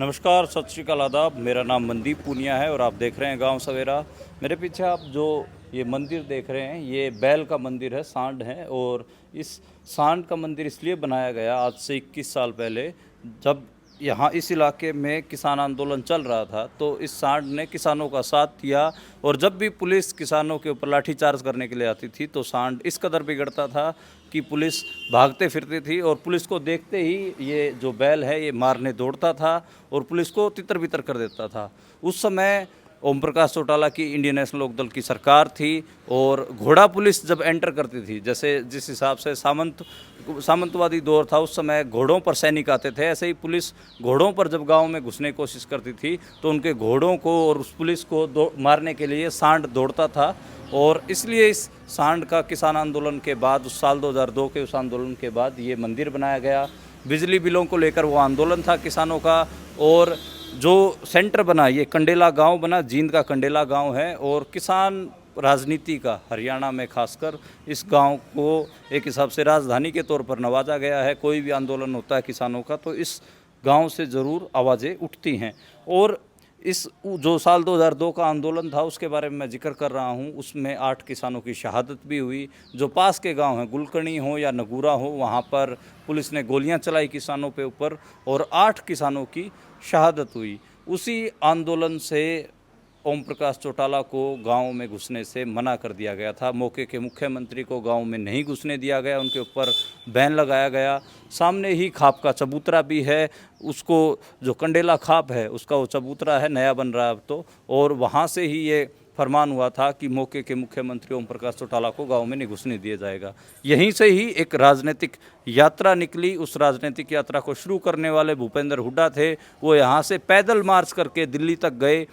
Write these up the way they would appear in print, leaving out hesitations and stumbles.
नमस्कार, सत श्रीकाल, आदाब। मेरा नाम मनदीप पूनिया है और आप देख रहे हैं गांव सवेरा। मेरे पीछे आप जो ये मंदिर देख रहे हैं, ये बैल का मंदिर है, सांड है। और इस सांड का मंदिर इसलिए बनाया गया आज से 21 साल पहले, जब यहाँ इस इलाके में किसान आंदोलन चल रहा था, तो इस सांड ने किसानों का साथ दिया। और जब भी पुलिस किसानों के ऊपर लाठीचार्ज करने के लिए आती थी, तो सांड इस कदर बिगड़ता था कि पुलिस भागते फिरती थी और पुलिस को देखते ही ये जो बैल है ये मारने दौड़ता था और पुलिस को तितर बितर कर देता था। उस समय ओम प्रकाश चौटाला की इंडियन नेशनल लोक दल की सरकार थी और घोड़ा पुलिस जब एंटर करती थी, जैसे जिस हिसाब से सामंतवादी दौर था, उस समय घोड़ों पर सैनिक आते थे, ऐसे ही पुलिस घोड़ों पर जब गांव में घुसने की कोशिश करती थी तो उनके घोड़ों को और उस पुलिस को मारने के लिए सांड दौड़ता था। और इसलिए इस सांड का किसान आंदोलन के बाद, उस साल 2002 के उस आंदोलन के बाद ये मंदिर बनाया गया। बिजली बिलों को लेकर वो आंदोलन था किसानों का। और जो सेंटर बना, ये कंडेला गांव बना, जींद का कंडेला गांव है। और किसान राजनीति का हरियाणा में खासकर इस गांव को एक हिसाब से राजधानी के तौर पर नवाजा गया है। कोई भी आंदोलन होता है किसानों का तो इस गांव से ज़रूर आवाज़ें उठती हैं। और इस जो साल 2002 का आंदोलन था उसके बारे में मैं जिक्र कर रहा हूँ, उसमें 8 किसानों की शहादत भी हुई। जो पास के गांव हैं, गुलकर्णी हो या नगूरा हो, वहाँ पर पुलिस ने गोलियां चलाई किसानों पे ऊपर और 8 किसानों की शहादत हुई। उसी आंदोलन से ओम प्रकाश चौटाला को गांव में घुसने से मना कर दिया गया था। मौके के मुख्यमंत्री को गांव में नहीं घुसने दिया गया, उनके ऊपर बैन लगाया गया। सामने ही खाप का चबूतरा भी है, उसको जो कंडेला खाप है उसका वो चबूतरा है, नया बन रहा है अब तो। और वहाँ से ही ये फरमान हुआ था कि मौके के मुख्यमंत्री ओम प्रकाश चौटाला को गांव में नहीं घुसने दिया जाएगा। यहीं से ही एक राजनीतिक यात्रा निकली। उस राजनीतिक यात्रा को शुरू करने वाले भूपेंद्र हुड्डा थे। वो यहाँ से पैदल मार्च करके दिल्ली तक गए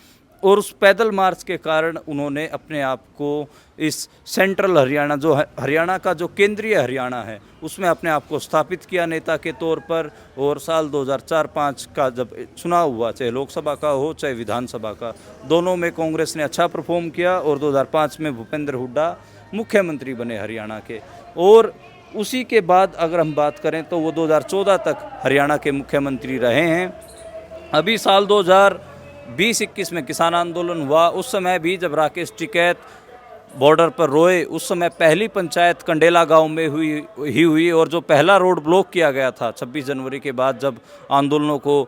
और उस पैदल मार्च के कारण उन्होंने अपने आप को इस सेंट्रल हरियाणा, जो हरियाणा का जो केंद्रीय हरियाणा है, उसमें अपने आप को स्थापित किया नेता के तौर पर। और साल 2004-05 का जब चुनाव हुआ, चाहे लोकसभा का हो चाहे विधानसभा का, दोनों में कांग्रेस ने अच्छा परफॉर्म किया और 2005 में भूपेंद्र हुड्डा मुख्यमंत्री बने हरियाणा के। और उसी के बाद अगर हम बात करें तो वो 2014 तक हरियाणा के मुख्यमंत्री रहे हैं। अभी साल 2020-21 में किसान आंदोलन हुआ, उस समय भी जब राकेश टिकैत बॉर्डर पर रोए, उस समय पहली पंचायत कंडेला गांव में हुई। और जो पहला रोड ब्लॉक किया गया था 26 जनवरी के बाद, जब आंदोलनों को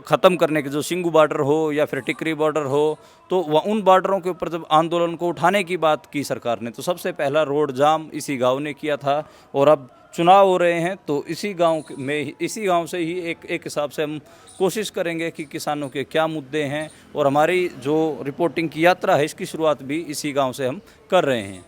ख़त्म करने के, जो सिंगू बॉर्डर हो या फिर टिकरी बॉर्डर हो, तो वह उन बॉर्डरों के ऊपर जब आंदोलन को उठाने की बात की सरकार ने, तो सबसे पहला रोड जाम इसी गांव ने किया था। और अब चुनाव हो रहे हैं तो इसी गांव से ही एक हिसाब से हम कोशिश करेंगे कि किसानों के क्या मुद्दे हैं। और हमारी जो रिपोर्टिंग की यात्रा है, इसकी शुरुआत भी इसी गांव से हम कर रहे हैं।